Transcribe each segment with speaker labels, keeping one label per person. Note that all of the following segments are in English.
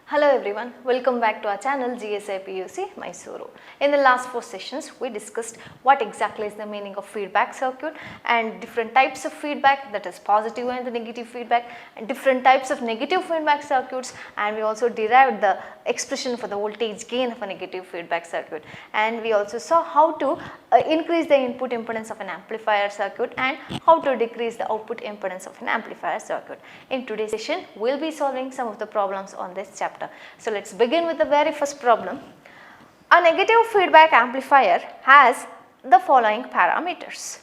Speaker 1: Hello everyone, welcome back to our channel gsipucmysuru. In the last 4 sessions, we discussed what exactly is the meaning of feedback circuit and different types of feedback, that is positive and the negative feedback, and different types of negative feedback circuits, and we also derived the expression for the voltage gain of a negative feedback circuit, and we also saw how to increase the input impedance of an amplifier circuit and how to decrease the output impedance of an amplifier circuit. In today's session, we will be solving some of the problems on this chapter. So let's begin with the very first problem. A negative feedback amplifier has the following parameters.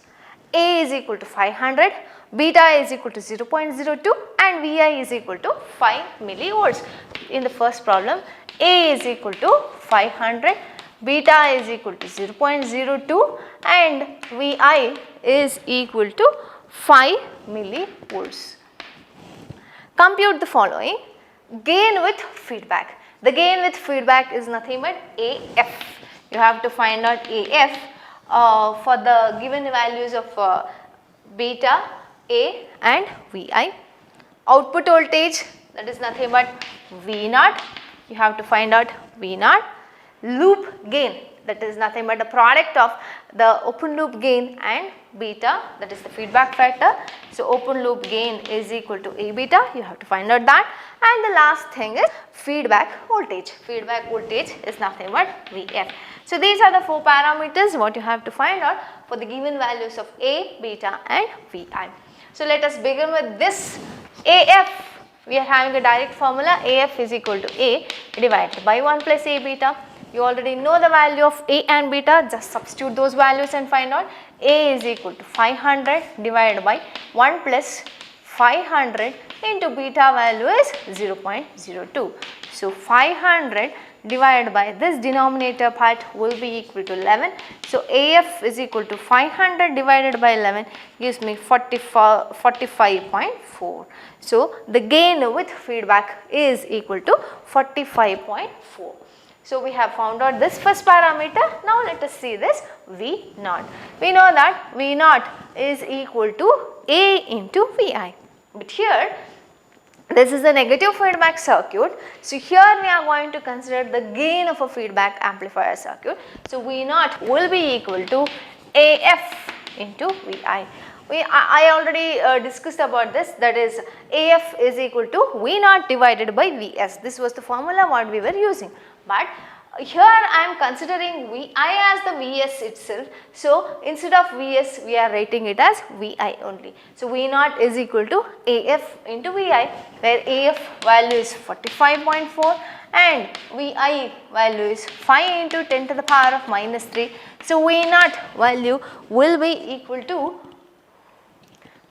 Speaker 1: A is equal to 500, beta is equal to 0.02 and Vi is equal to 5 millivolts. In the first problem, A is equal to 500, beta is equal to 0.02 and Vi is equal to 5 millivolts. Compute the following. Gain with feedback. The gain with feedback is nothing but AF. You have to find out AF for the given values of beta, A and Vi. Output voltage, that is nothing but V0. You have to find out V0. Loop gain, that is nothing but the product of the open loop gain and beta, that is the feedback factor. So open loop gain is equal to A beta, you have to find out that. And the last thing is feedback voltage. Feedback voltage is nothing but Vf. So these are the 4 parameters what you have to find out for the given values of A, beta and Vi. So let us begin with this AF. We are having a direct formula. AF is equal to A divided by 1 plus A beta. You already know the value of A and beta, just substitute those values and find out. A is equal to 500 divided by 1 plus 500 into beta value is 0.02. So 500 divided by this denominator part will be equal to 11. So AF is equal to 500 divided by 11 gives me 45.4. So the gain with feedback is equal to 45.4. So we have found out this first parameter. Now let us see this V0. We know that V0 is equal to A into Vi. But here this is a negative feedback circuit. So here we are going to consider the gain of a feedback amplifier circuit. So V0 will be equal to AF into Vi. I already discussed about this, that is AF is equal to V0 divided by Vs. This was the formula what we were using. But here I am considering Vi as the Vs itself. So instead of Vs we are writing it as Vi only. So V0 is equal to AF into Vi, where AF value is 45.4 and Vi value is 5 into 10 to the power of minus 3. So V0 value will be equal to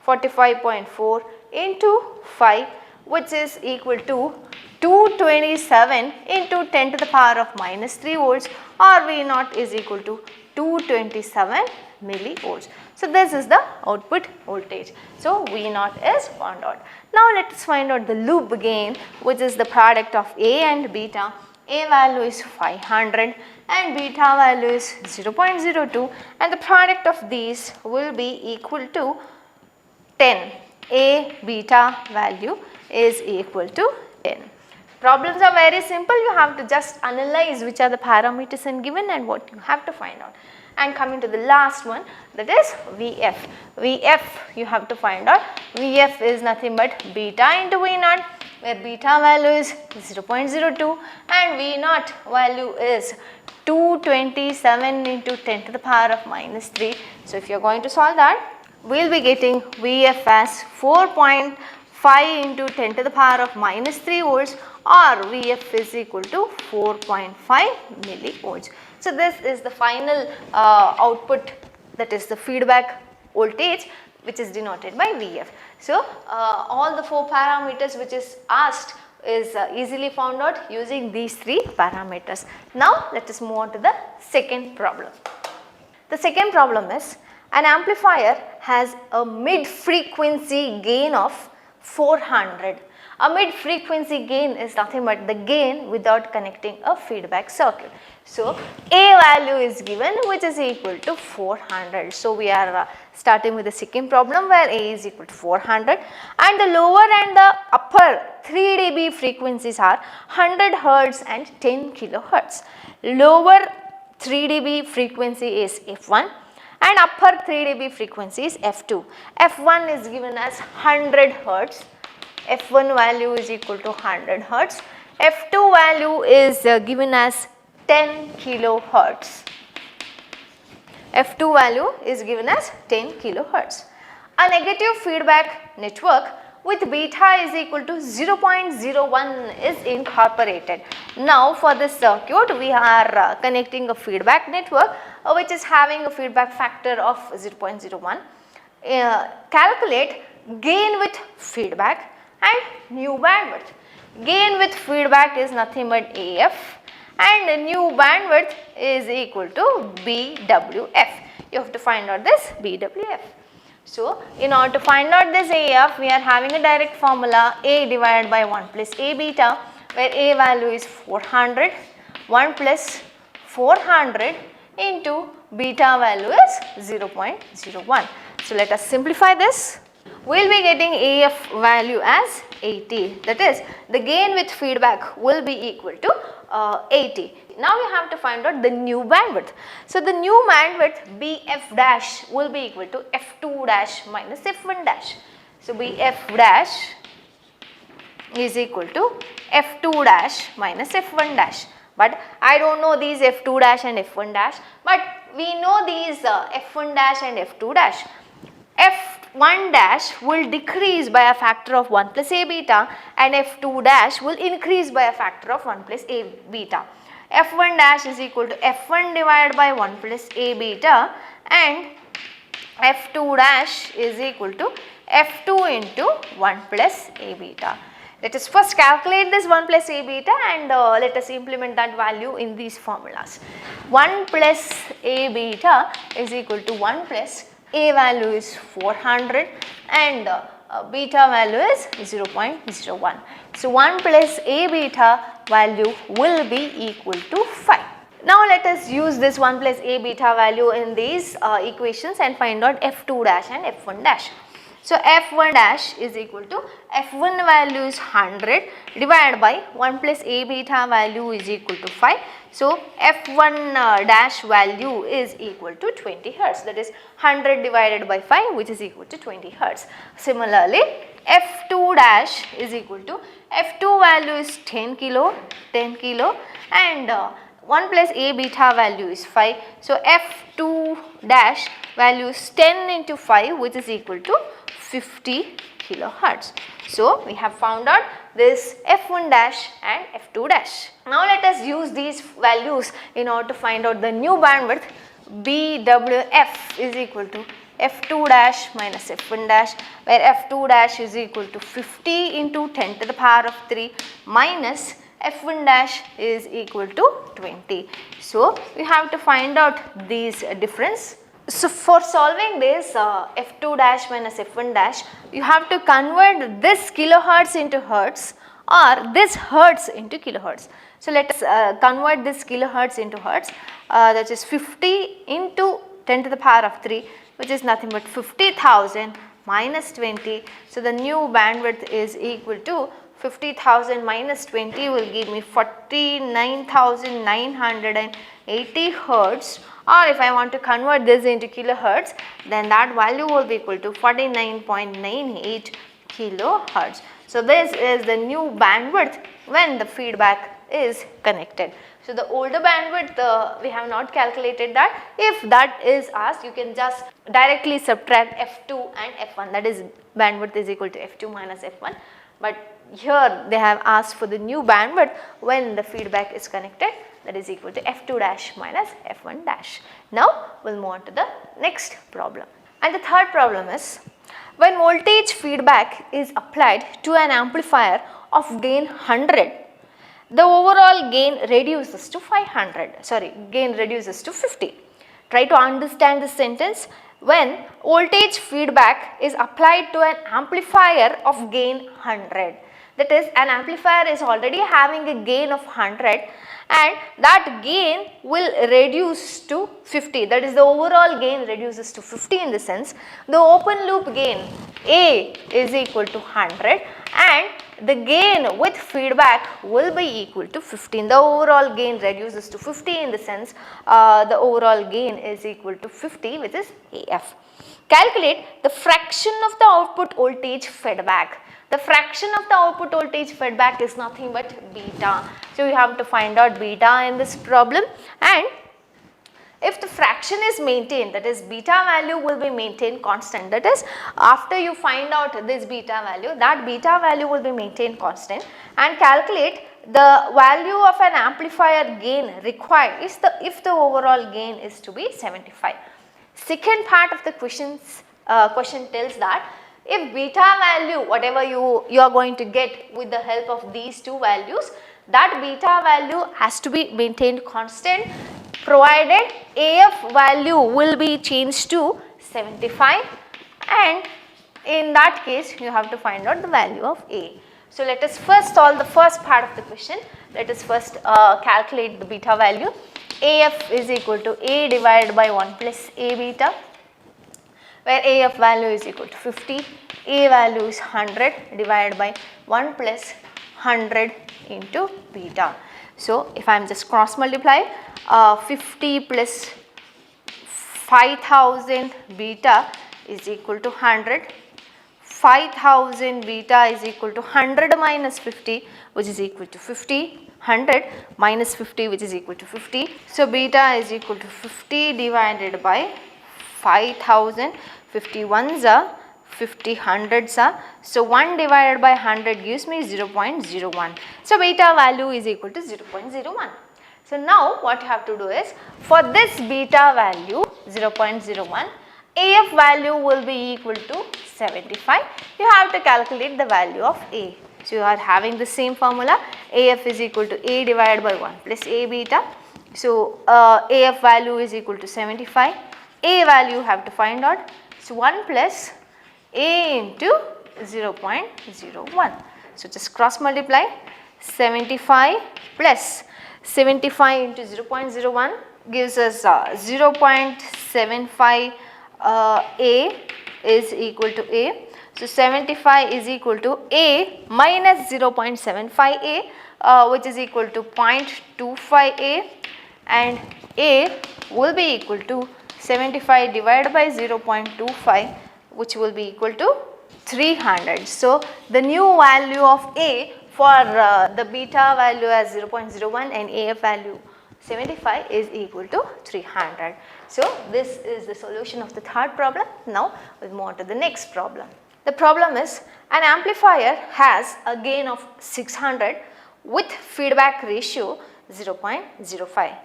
Speaker 1: 45.4 into 5, which is equal to 227 into 10 to the power of minus 3 volts, or V0 is equal to 227 millivolts. So this is the output voltage. So V0 is found out. Now let us find out the loop gain, which is the product of A and beta. A value is 500 and beta value is 0.02 and the product of these will be equal to 10. A beta value is equal to 10. Problems are very simple. You have to just analyze which are the parameters and given and what you have to find out. And coming to the last one, that is Vf. Vf you have to find out. Vf is nothing but beta into V0, where beta value is 0.02 and V0 value is 227 into 10 to the power of minus 3. So if you are going to solve that, we will be getting Vf as 4.5 into 10 to the power of minus 3 volts, or Vf is equal to 4.5 millivolts. So this is the final output, that is the feedback voltage, which is denoted by Vf. So all the 4 parameters which is asked is easily found out using these 3 parameters. Now let us move on to the second problem. The second problem is an amplifier has a mid-frequency gain of 400. A mid-frequency gain is nothing but the gain without connecting a feedback circuit. So, A value is given which is equal to 400. So, we are starting with the second problem where A is equal to 400 and the lower and the upper 3 dB frequencies are 100 Hz and 10 kilohertz. Lower 3 dB frequency is F1 and upper 3 dB frequency is F2. F1 is given as 100 Hz, F1 value is equal to 100 Hz, F2 value is given as 10 kilohertz. F2 value is given as 10 kilohertz. A negative feedback network with beta is equal to 0.01 is incorporated. Now for this circuit we are connecting a feedback network which is having a feedback factor of 0.01. Calculate gain with feedback and new bandwidth. Gain with feedback is nothing but AF and new bandwidth is equal to BWF. You have to find out this BWF. So, in order to find out this AF, we are having a direct formula A divided by 1 plus A beta, where A value is 400, 1 plus 400 into beta value is 0.01. So, let us simplify this. We will be getting AF value as 80, that is the gain with feedback will be equal to 80. Now we have to find out the new bandwidth. So the new bandwidth BF dash will be equal to F2 dash minus F1 dash. So BF dash is equal to F2 dash minus F1 dash. But I don't know these F2 dash and F1 dash, but we know these F1 dash and F2 dash. F1 dash will decrease by a factor of 1 plus A beta and F2 dash will increase by a factor of 1 plus A beta. F1 dash is equal to F1 divided by 1 plus A beta and F2 dash is equal to F2 into 1 plus A beta. Let us first calculate this 1 plus A beta and let us implement that value in these formulas. 1 plus A beta is equal to 1 plus A value is 400 and beta value is 0.01. So 1 plus A beta value will be equal to 5. Now let us use this 1 plus A beta value in these equations and find out F2 dash and F1 dash. So F1 dash is equal to F1 value is 100 divided by 1 plus A beta value is equal to 5. So F1 dash value is equal to 20 Hz, that is 100 divided by 5 which is equal to 20 Hz. Similarly, F2 dash is equal to F2 value is 10 kilo and 1 plus A beta value is 5. So F2 dash value is 10 into 5 which is equal to 50 kilohertz. So we have found out this F1 dash and F2 dash. Now let us use these values in order to find out the new bandwidth. BWF is equal to F2 dash minus F1 dash, where F2 dash is equal to 50 into 10 to the power of 3 minus F1 dash is equal to 20. So we have to find out these difference. So for solving this F2 dash minus F1 dash, you have to convert this kilohertz into hertz or this hertz into kilohertz. So let us convert this kilohertz into hertz, that is 50 into 10 to the power of 3, which is nothing but 50,000 minus 20. So the new bandwidth is equal to 50,000 minus 20 will give me 49,980 Hertz, or if I want to convert this into kilohertz, then that value will be equal to 49.98 kilohertz. So this is the new bandwidth when the feedback is connected. So the older bandwidth we have not calculated that. If that is asked, you can just directly subtract F2 and F1, that is bandwidth is equal to F2 minus F1. But here they have asked for the new bandwidth when the feedback is connected, that is equal to F2 dash minus F1 dash. Now we will move on to the next problem. And the third problem is, when voltage feedback is applied to an amplifier of gain 100, the overall gain reduces to 50. Try to understand this sentence. When voltage feedback is applied to an amplifier of gain 100, That is, an amplifier is already having a gain of 100 and that gain will reduce to 50. That is, the overall gain reduces to 50 in the sense the open loop gain A is equal to 100 and the gain with feedback will be equal to 15. The overall gain reduces to 50 in the sense the overall gain is equal to 50, which is AF. Calculate the fraction of the output voltage feedback. The fraction of the output voltage feedback is nothing but beta. So, you have to find out beta in this problem, and if the fraction is maintained, that is beta value will be maintained constant. That is, after you find out this beta value, that beta value will be maintained constant, and calculate the value of an amplifier gain required if the overall gain is to be 75. Second part of the question tells that if beta value, whatever you are going to get with the help of these two values, that beta value has to be maintained constant provided AF value will be changed to 75, and in that case you have to find out the value of A. So, let us first solve the first part of the question. Let us first calculate the beta value. AF is equal to A divided by 1 plus A beta, where AF value is equal to 50, A value is 100 divided by 1 plus 100 into beta. So, if I am just cross multiply 50 plus 5000 beta is equal to 100, 5000 beta is equal to 100 minus 50, which is equal to 50, 100 minus 50, which is equal to 50. So, beta is equal to 50 divided by 5000, 50 ones are 50 hundreds are. So, 1 divided by 100 gives me 0.01. So, beta value is equal to 0.01. So, now what you have to do is, for this beta value 0.01, AF value will be equal to 75. You have to calculate the value of A. So, you are having the same formula, AF is equal to A divided by 1 plus A beta. So, AF value is equal to 75. A value you have to find out. So, 1 plus A into 0.01. So, just cross multiply 75 plus 75 into 0.01 gives us 0.75 A is equal to A. So, 75 is equal to A minus 0.75 A which is equal to 0.25 A, and A will be equal to 75 divided by 0.25, which will be equal to 300. So, the new value of A for the beta value as 0.01 and AF value 75 is equal to 300. So, this is the solution of the third problem. Now, we will move on to the next problem. The problem is, an amplifier has a gain of 600 with feedback ratio 0.05.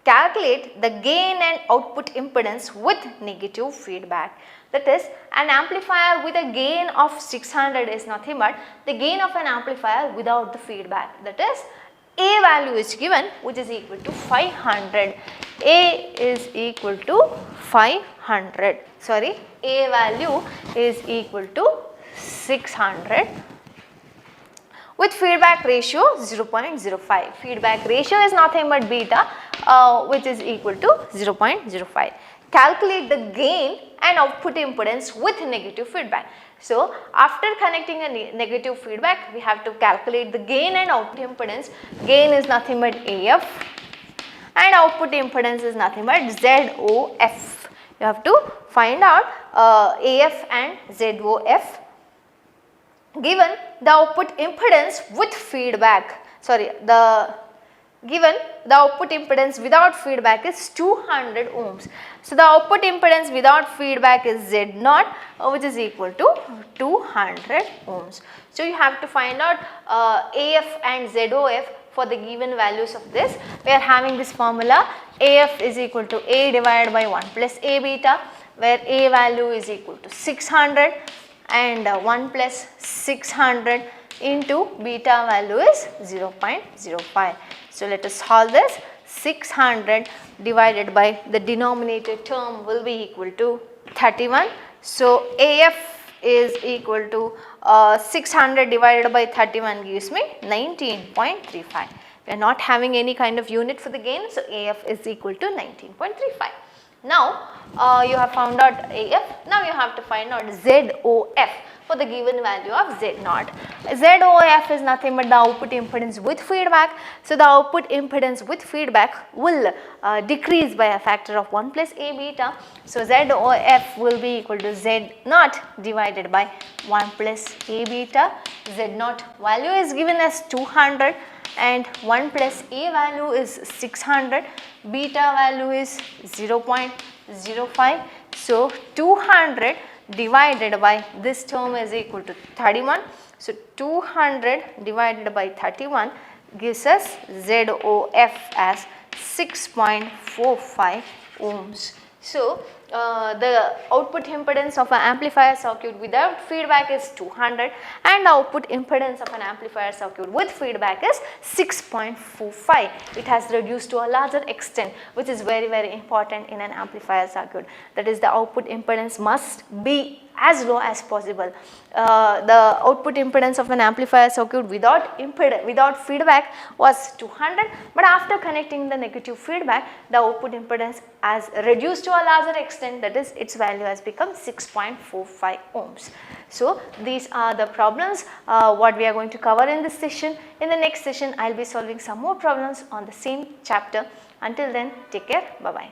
Speaker 1: Calculate the gain and output impedance with negative feedback. That is, an amplifier with a gain of 600 is nothing but the gain of an amplifier without the feedback. That is, A value is given, which is equal to 500. A is equal to 500. Sorry, A value is equal to 600 with feedback ratio 0.05. Feedback ratio is nothing but beta which is equal to 0.05. Calculate the gain and output impedance with negative feedback. So, after connecting a negative feedback, we have to calculate the gain and output impedance. Gain is nothing but AF and output impedance is nothing but ZOF. You have to find out AF and ZOF. Given the output impedance with feedback, given the output impedance without feedback is 200 ohms. So, the output impedance without feedback is Z0 which is equal to 200 ohms. So, you have to find out AF and ZOF for the given values of this. We are having this formula, AF is equal to A divided by 1 plus A beta, where A value is equal to 600 and 1 plus 600 into beta value is 0.05. So, let us solve this. 600 divided by the denominator term will be equal to 31. So, AF is equal to 600 divided by 31 gives me 19.35. We are not having any kind of unit for the gain, so AF is equal to 19.35. Now you have found out AF, now you have to find out ZOF for the given value of Z0. ZOF is nothing but the output impedance with feedback. So the output impedance with feedback will decrease by a factor of 1 plus A beta. So ZOF will be equal to Z0 divided by 1 plus A beta. Z0 value is given as 200 and 1 plus A value is 600, beta value is 0.05. So 200 divided by this term is equal to 31. So 200 divided by 31 gives us ZOF as 6.45 ohms. So the output impedance of an amplifier circuit without feedback is 200 and the output impedance of an amplifier circuit with feedback is 6.45. It has reduced to a larger extent, which is very important in an amplifier circuit. That is, the output impedance must be as low as possible. The output impedance of an amplifier circuit without feedback was 200, but after connecting the negative feedback, the output impedance has reduced to a larger extent, that is, its value has become 6.45 ohms. So these are the problems what we are going to cover in this session. In the next session, I will be solving some more problems on the same chapter. Until then, take care. Bye bye.